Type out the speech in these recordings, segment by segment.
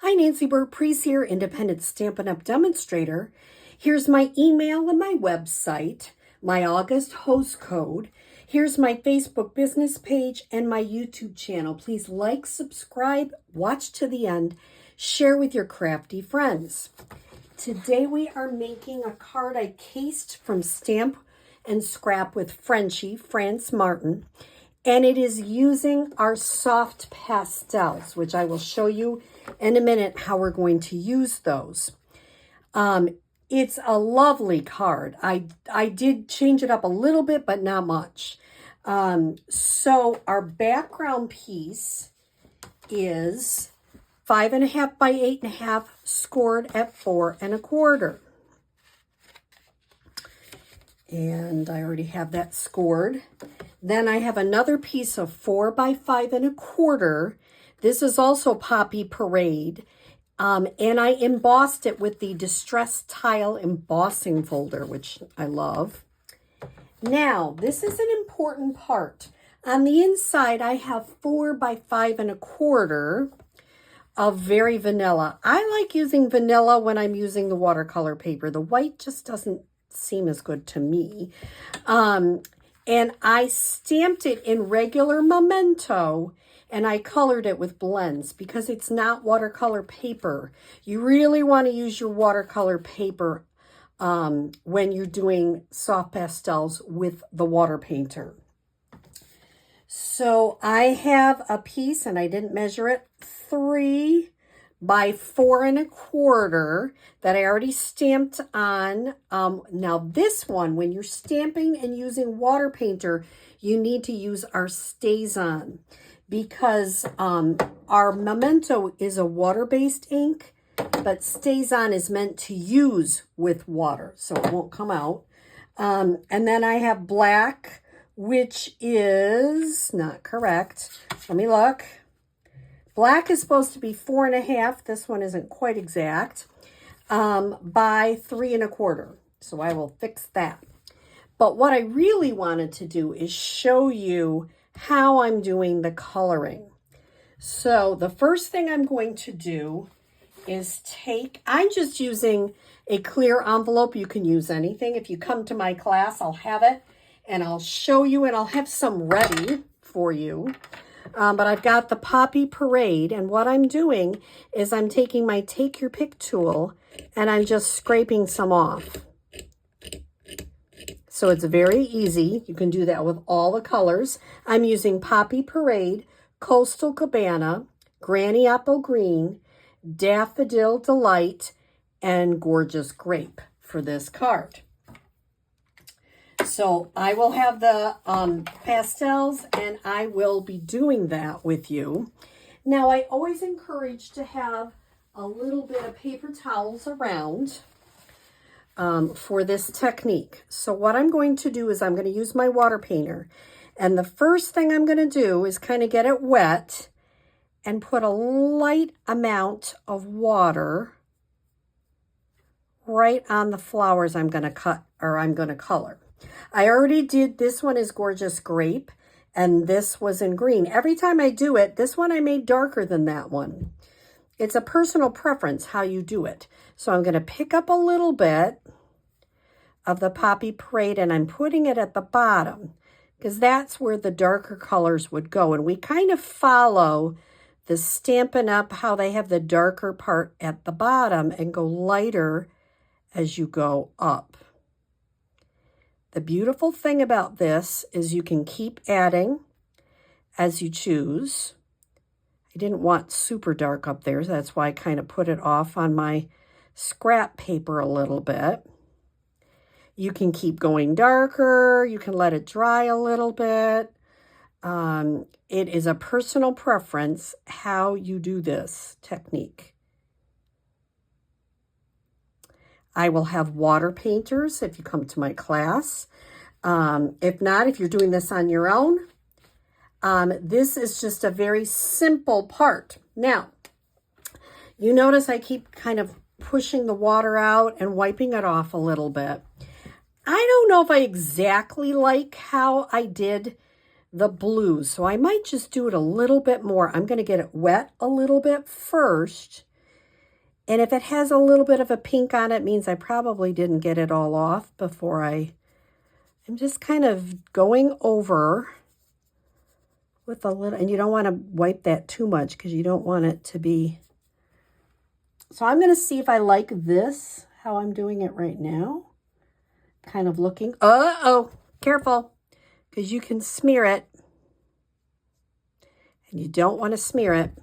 Hi, Nancy Burt-Preece here, independent Stampin' Up! Demonstrator. Here's my email and my website, my August host code. Here's my Facebook business page and my YouTube channel. Please like, subscribe, watch to the end, share with your crafty friends. Today we are making a card I cased from Stamp and Scrap with Frenchie, France Martin. And it is using our soft pastels, which I will show you in a minute how we're going to use those. It's a lovely card. I did change it up a little bit, but not much. So our background piece is 5.5 by 8.5, scored at 4 1/4. And I already have that scored. Then I have another piece of 4 by 5 1/4. This is also Poppy Parade. And I embossed it with the Distress Tile embossing folder, which I love. Now, this is an important part. On the inside, I have 4 by 5 1/4 of Very Vanilla. I like using vanilla when I'm using the watercolor paper. The white just doesn't seem as good to me. And I stamped it in regular Memento, and I colored it with blends because it's not watercolor paper. You really want to use your watercolor paper when you're doing soft pastels with the water painter. So I have a piece, and I didn't measure it, 3 by 4 1/4 that I already stamped on. Now this one, when you're stamping and using water painter, you need to use our StazOn because our Memento is a water-based ink, but StazOn is meant to use with water, so it won't come out. And then I have black, which is not correct. Let me look. Black is supposed to be 4 1/2. This one isn't quite exact. By 3 1/4. So I will fix that. But what I really wanted to do is show you how I'm doing the coloring. So the first thing I'm going to do is I'm just using a clear envelope. You can use anything. If you come to my class, I'll have it and I'll show you, and I'll have some ready for you. But I've got the Poppy Parade, and what I'm doing is I'm taking my Take Your Pick tool and I'm just scraping some off. So it's very easy. You can do that with all the colors. I'm using Poppy Parade, Coastal Cabana, Granny Apple Green, Daffodil Delight, and Gorgeous Grape for this card. So I will have the pastels, and I will be doing that with you. Now, I always encourage to have a little bit of paper towels around for this technique. So what I'm going to do is I'm going to use my water painter. And the first thing I'm going to do is kind of get it wet and put a light amount of water right on the flowers I'm going to cut, or I'm going to color. I already did, this one is Gorgeous Grape, and this was in green. Every time I do it, this one I made darker than that one. It's a personal preference how you do it. So I'm going to pick up a little bit of the Poppy Parade, and I'm putting it at the bottom because that's where the darker colors would go. And we kind of follow the Stampin' Up! How they have the darker part at the bottom and go lighter as you go up. The beautiful thing about this is you can keep adding as you choose. I didn't want super dark up there, so that's why I kind of put it off on my scrap paper a little bit. You can keep going darker. You can let it dry a little bit. It is a personal preference how you do this technique. I will have water painters if you come to my class. If not, if you're doing this on your own, this is just a very simple part. Now, you notice I keep kind of pushing the water out and wiping it off a little bit. I don't know if I exactly like how I did the blues, so I might just do it a little bit more. I'm going to get it wet a little bit first And if it has a little bit of a pink on it, it means I probably didn't get it all off before I'm just kind of going over with a little, and you don't want to wipe that too much because you don't want it to be. So I'm going to see if I like this, how I'm doing it right now. Kind of looking, uh-oh, careful, because you can smear it. And you don't want to smear it.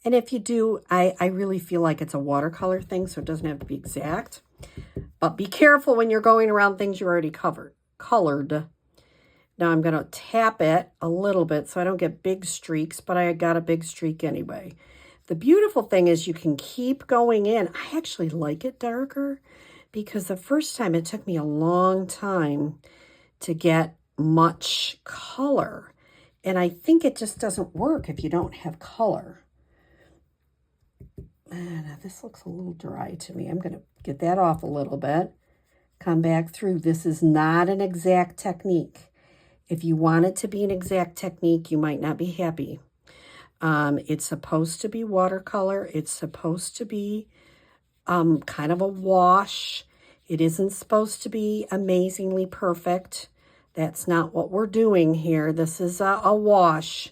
And if you do, I really feel like it's a watercolor thing, so it doesn't have to be exact. But be careful when you're going around things you already colored. Now I'm going to tap it a little bit so I don't get big streaks, but I got a big streak anyway. The beautiful thing is you can keep going in. I actually like it darker because the first time it took me a long time to get much color. And I think it just doesn't work if you don't have color. Now this looks a little dry to me. I'm going to get that off a little bit. Come back through. This is not an exact technique. If you want it to be an exact technique, you might not be happy. It's supposed to be watercolor. It's supposed to be kind of a wash. It isn't supposed to be amazingly perfect. That's not what we're doing here. This is a wash.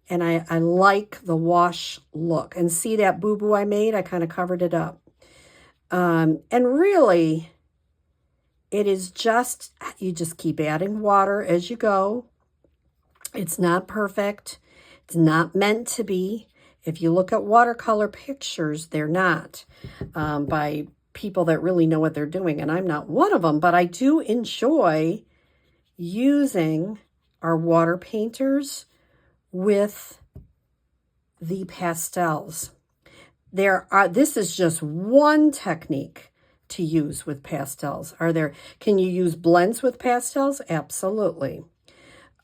And I like the wash look. And see that boo-boo I made? I kind of covered it up. And really, it is just, you just keep adding water as you go. It's not perfect. It's not meant to be. If you look at watercolor pictures, they're not by people that really know what they're doing. And I'm not one of them, but I do enjoy using our water painters with the pastels. This is just one technique to use with pastels. Can you use blends with pastels? Absolutely.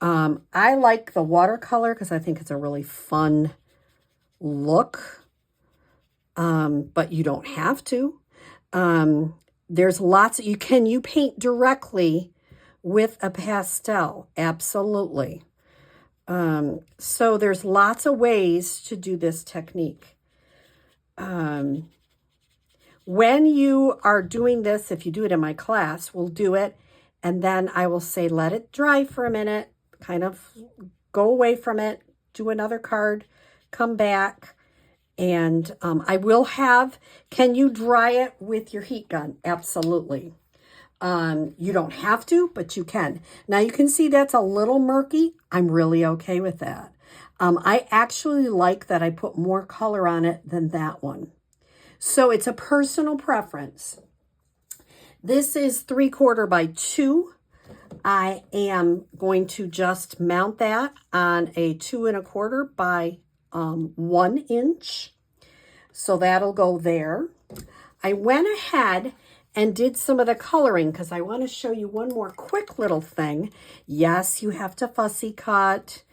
I like the watercolor because I think it's a really fun look. But you don't have to. There's lots, you paint directly with a pastel, absolutely. So there's lots of ways to do this technique. When you are doing this, if you do it in my class, we'll do it, and then I will say, let it dry for a minute, kind of go away from it, do another card, come back, and I will have, can you dry it with your heat gun? Absolutely. You don't have to, but you can. Now you can see that's a little murky. I'm really okay with that. I actually like that I put more color on it than that one. So it's a personal preference. This is 3/4 by 2. I am going to just mount that on a 2 1/4 by 1 inch. So that'll go there. I went ahead and did some of the coloring because I want to show you one more quick little thing. Yes, you have to fussy cut.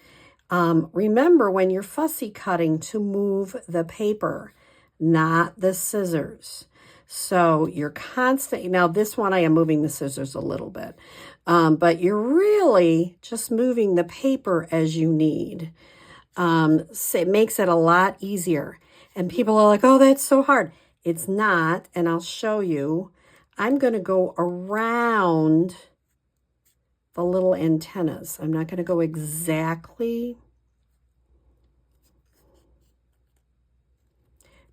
Remember when you're fussy cutting to move the paper, not the scissors. So you're constantly, now this one I am moving the scissors a little bit, but you're really just moving the paper as you need. So it makes it a lot easier. And people are like, oh, that's so hard. It's not, and I'll show you. I'm going to go around the little antennas. I'm not going to go exactly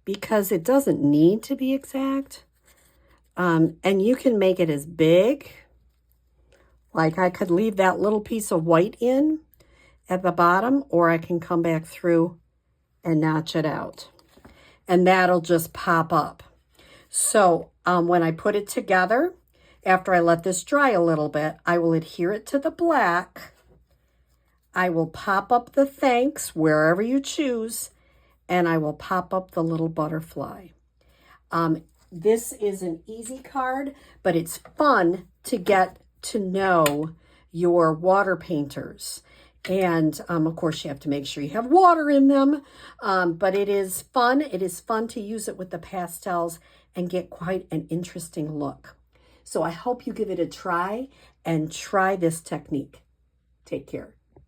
because it doesn't need to be exact. And you can make it as big. Like I could leave that little piece of white in at the bottom, or I can come back through and notch it out. And that'll just pop up. So when I put it together, after I let this dry a little bit, I will adhere it to the black. I will pop up the thanks wherever you choose, and I will pop up the little butterfly. This is an easy card, but it's fun to get to know your water painters. And of course, you have to make sure you have water in them, but it is fun. It is fun to use it with the pastels and get quite an interesting look. So I hope you give it a try and try this technique. Take care.